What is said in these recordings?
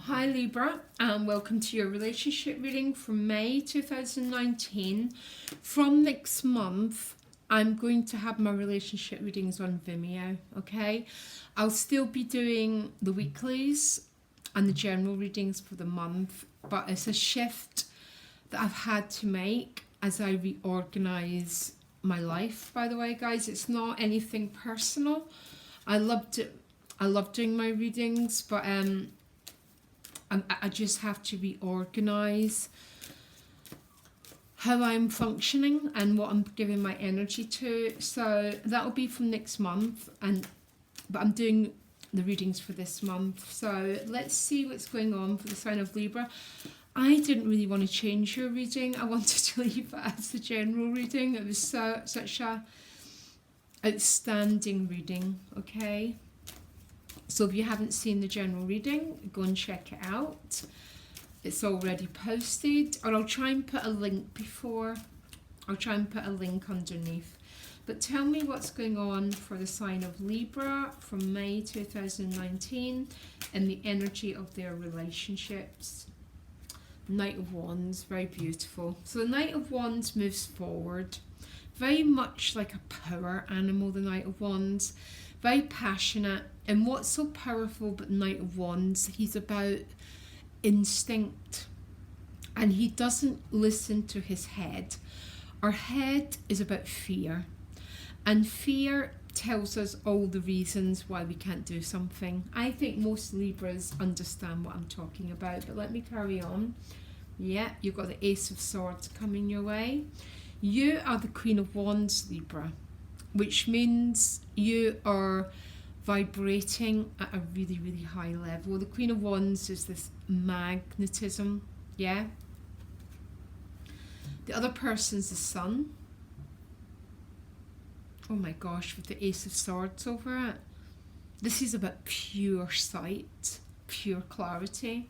Hi Libra, and welcome to your relationship reading for May 2019. From next month, I'm going to have my relationship readings on Vimeo, okay? I'll still be doing the weeklies and the general readings for the month, but it's a shift that I've had to make as I reorganize my life, by the way, guys. It's not anything personal. I loved it. I love doing my readings, but I just have to reorganize how I'm functioning and what I'm giving my energy to. So that'll be from next month, but I'm doing the readings for this month. So let's see what's going on for the sign of Libra. I didn't really want to change your reading. I wanted to leave it as the general reading. It was such a outstanding reading, okay? So if you haven't seen the general reading, go and check it out. It's already posted, or I'll try and put a link before. I'll try and put a link underneath. But tell me what's going on for the sign of Libra from May 2019 and the energy of their relationships. Knight of Wands, very beautiful. So the Knight of Wands moves forward, very much like a power animal, the Knight of Wands. Very passionate. And what's so powerful about Knight of Wands, he's about instinct. And he doesn't listen to his head. Our head is about fear. And fear tells us all the reasons why we can't do something. I think most Libras understand what I'm talking about, but let me carry on. Yeah, you've got the Ace of Swords coming your way. You are the Queen of Wands, Libra, which means you are vibrating at a really, really high level. The Queen of Wands is this magnetism, yeah? The other person's the Sun. Oh my gosh, with the Ace of Swords over it. This is about pure sight, pure clarity.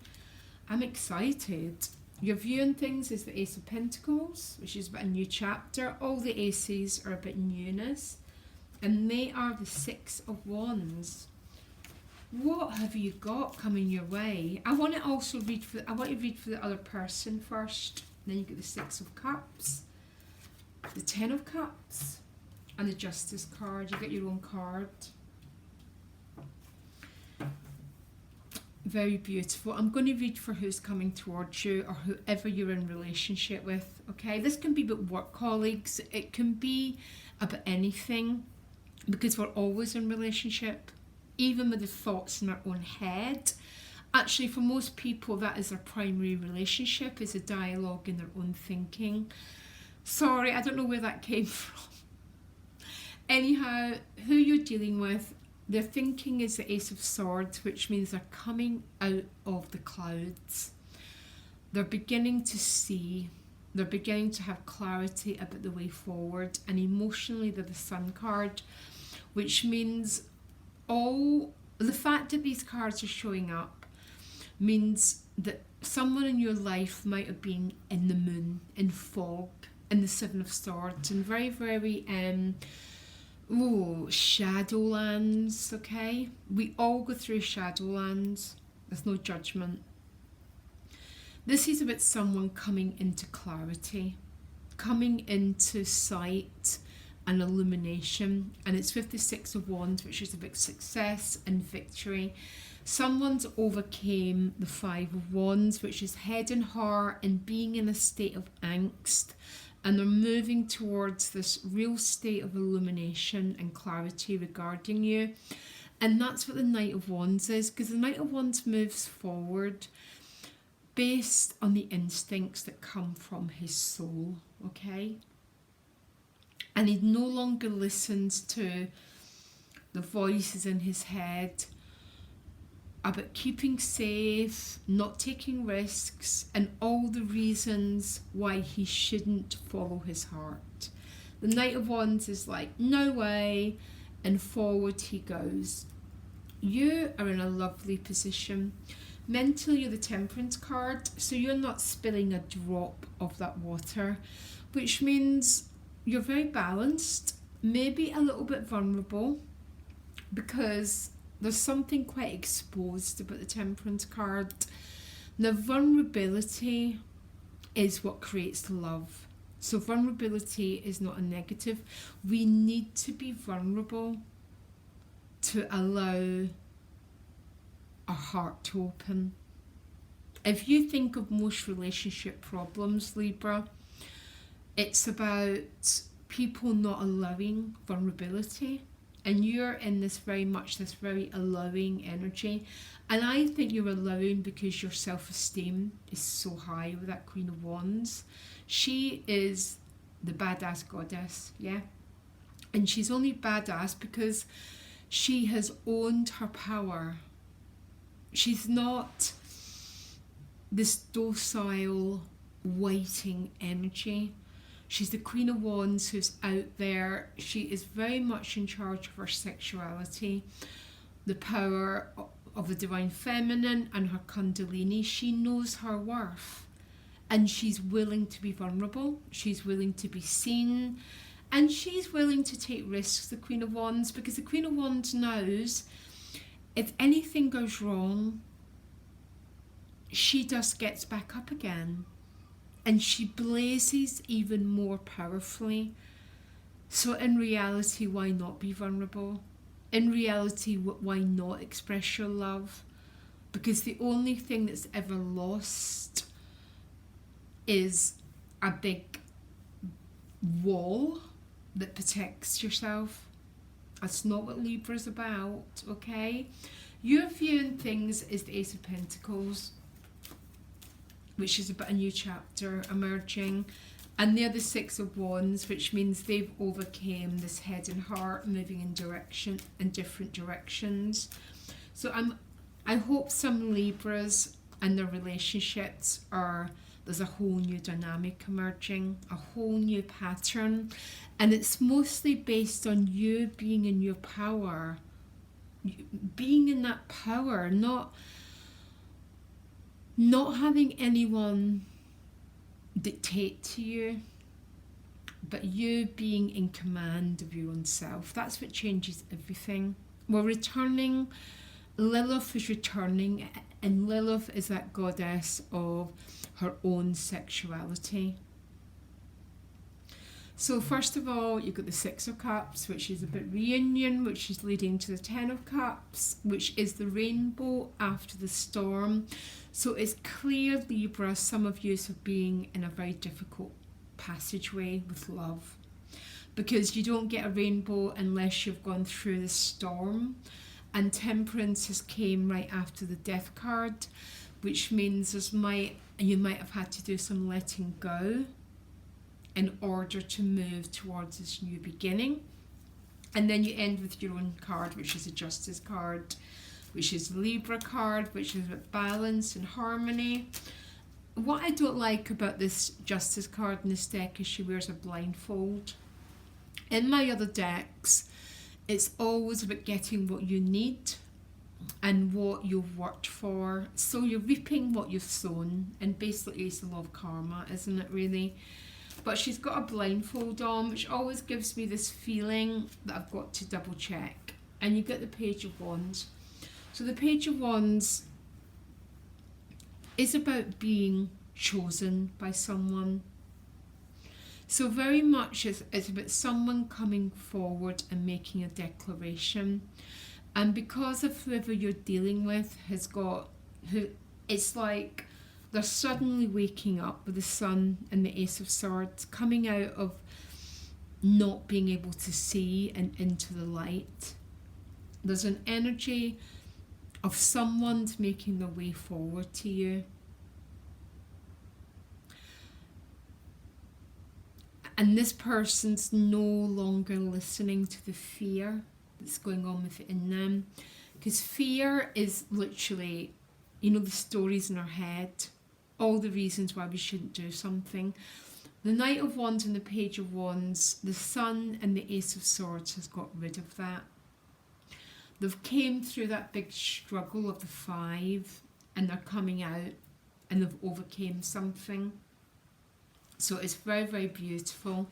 I'm excited. Your view on things is the Ace of Pentacles, which is about a new chapter. All the aces are about newness. And they are the Six of Wands. What have you got coming your way? I want to also read for the other person first. Then you get the Six of Cups, the Ten of Cups, and the Justice card. You get your own card. Very beautiful. I'm going to read for who's coming towards you or whoever you're in relationship with. Okay, this can be about work colleagues. It can be about anything, because we're always in relationship, even with the thoughts in our own head. Actually, for most people, that is their primary relationship, is a dialogue in their own thinking. Sorry, I don't know where that came from. Anyhow, who you're dealing with, their thinking is the Ace of Swords, which means they're coming out of the clouds. They're beginning to see. They're beginning to have clarity about the way forward. And emotionally, they're the Sun card, which means the fact that these cards are showing up means that someone in your life might have been in the moon, in fog, in the Seven of Swords, and very, very shadowlands, okay? We all go through shadowlands. There's no judgment. This is about someone coming into clarity, coming into sight and illumination. And it's with the Six of Wands, which is about success and victory. Someone's overcame the Five of Wands, which is head and heart and being in a state of angst. And they're moving towards this real state of illumination and clarity regarding you. And that's what the Knight of Wands is, because the Knight of Wands moves forward based on the instincts that come from his soul, okay? And he no longer listens to the voices in his head about keeping safe, not taking risks, and all the reasons why he shouldn't follow his heart. The Knight of Wands is like, no way, and forward he goes. You are in a lovely position. Mentally, you're the Temperance card, so you're not spilling a drop of that water, which means you're very balanced, maybe a little bit vulnerable, because there's something quite exposed about the Temperance card. Now, vulnerability is what creates love. So vulnerability is not a negative. We need to be vulnerable to allow our heart to open. If you think of most relationship problems, Libra, it's about people not allowing vulnerability. And you're in this very allowing energy. And I think you're allowing because your self-esteem is so high with that Queen of Wands. She is the badass goddess, yeah? And she's only badass because she has owned her power. She's not this docile, waiting energy. She's the Queen of Wands who's out there. She is very much in charge of her sexuality, the power of the Divine Feminine and her Kundalini. She knows her worth and she's willing to be vulnerable. She's willing to be seen and she's willing to take risks, the Queen of Wands, because the Queen of Wands knows if anything goes wrong, she just gets back up again. And she blazes even more powerfully. So in reality, why not be vulnerable? In reality, why not express your love? Because the only thing that's ever lost is a big wall that protects yourself. That's not what Libra's about, okay? You're viewing things as the Ace of Pentacles, which is about a new chapter emerging, and they're the Six of Wands, which means they've overcame this head and heart moving in different directions. So I hope some Libras and their relationships there's a whole new dynamic emerging, a whole new pattern, and it's mostly based on you being in your power, being in that power, not having anyone dictate to you, but you being in command of your own self. That's what changes everything. We're returning, Lilith is returning, and Lilith is that goddess of her own sexuality. So first of all, you've got the Six of Cups, which is about reunion, which is leading to the Ten of Cups, which is the rainbow after the storm. So it's clear, Libra, some of you are being in a very difficult passageway with love, because you don't get a rainbow unless you've gone through the storm. And Temperance has came right after the Death card, which means you might have had to do some letting go in order to move towards this new beginning. And then you end with your own card, which is a Justice card, which is the Libra card, which is about balance and harmony. What I don't like about this Justice card in this deck is she wears a blindfold. In my other decks, it's always about getting what you need and what you've worked for. So you're reaping what you've sown, and basically it's the law of karma, isn't it, really? But she's got a blindfold on, which always gives me this feeling that I've got to double check. And you get the Page of Wands. So the Page of Wands is about being chosen by someone. So very much it's about someone coming forward and making a declaration. And because of whoever you're dealing with it's like they're suddenly waking up with the Sun and the Ace of Swords, coming out of not being able to see and into the light. There's an energy of someone's making their way forward to you. And this person's no longer listening to the fear that's going on within them. Because fear is literally, the stories in our head, all the reasons why we shouldn't do something. The Knight of Wands and the Page of Wands, the Sun and the Ace of Swords has got rid of that. They've came through that big struggle of the Five, and they're coming out and they've overcame something. So it's very, very beautiful.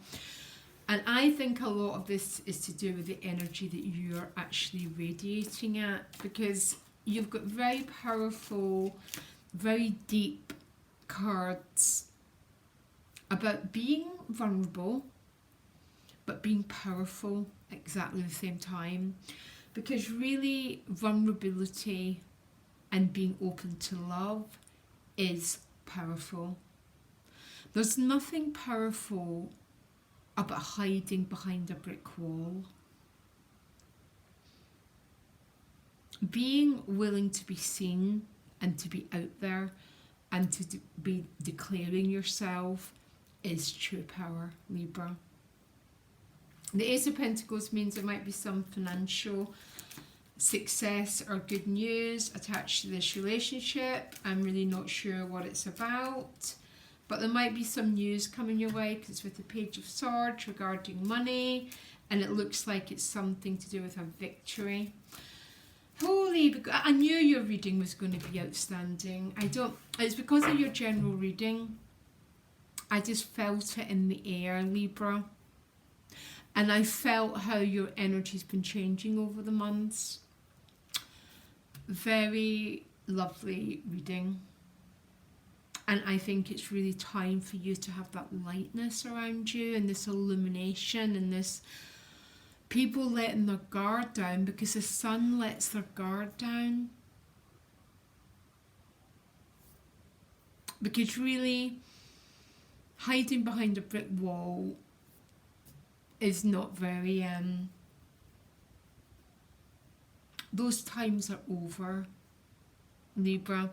And I think a lot of this is to do with the energy that you're actually radiating at, because you've got very powerful, very deep cards about being vulnerable, but being powerful exactly at the same time. Because really, vulnerability and being open to love is powerful. There's nothing powerful about hiding behind a brick wall. Being willing to be seen and to be out there and to be declaring yourself is true power, Libra. The Ace of Pentacles means there might be some financial success or good news attached to this relationship. I'm really not sure what it's about, but there might be some news coming your way, because it's with the Page of Swords regarding money, and it looks like it's something to do with a victory. Holy, I knew your reading was going to be outstanding. It's because of your general reading. I just felt it in the air, Libra. And I felt how your energy's been changing over the months. Very lovely reading. And I think it's really time for you to have that lightness around you and this illumination and this people letting their guard down, because the sun lets their guard down. Because really, hiding behind a brick wall is not very, those times are over, Libra.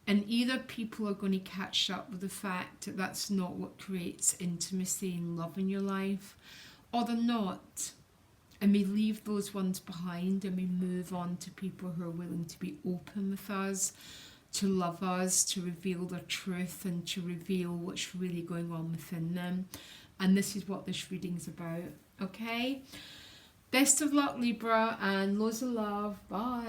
And either people are going to catch up with the fact that that's not what creates intimacy and love in your life, or they're not. And we leave those ones behind and we move on to people who are willing to be open with us, to love us, to reveal their truth and to reveal what's really going on within them. And this is what this reading's about, okay? Best of luck, Libra, and loads of love. Bye.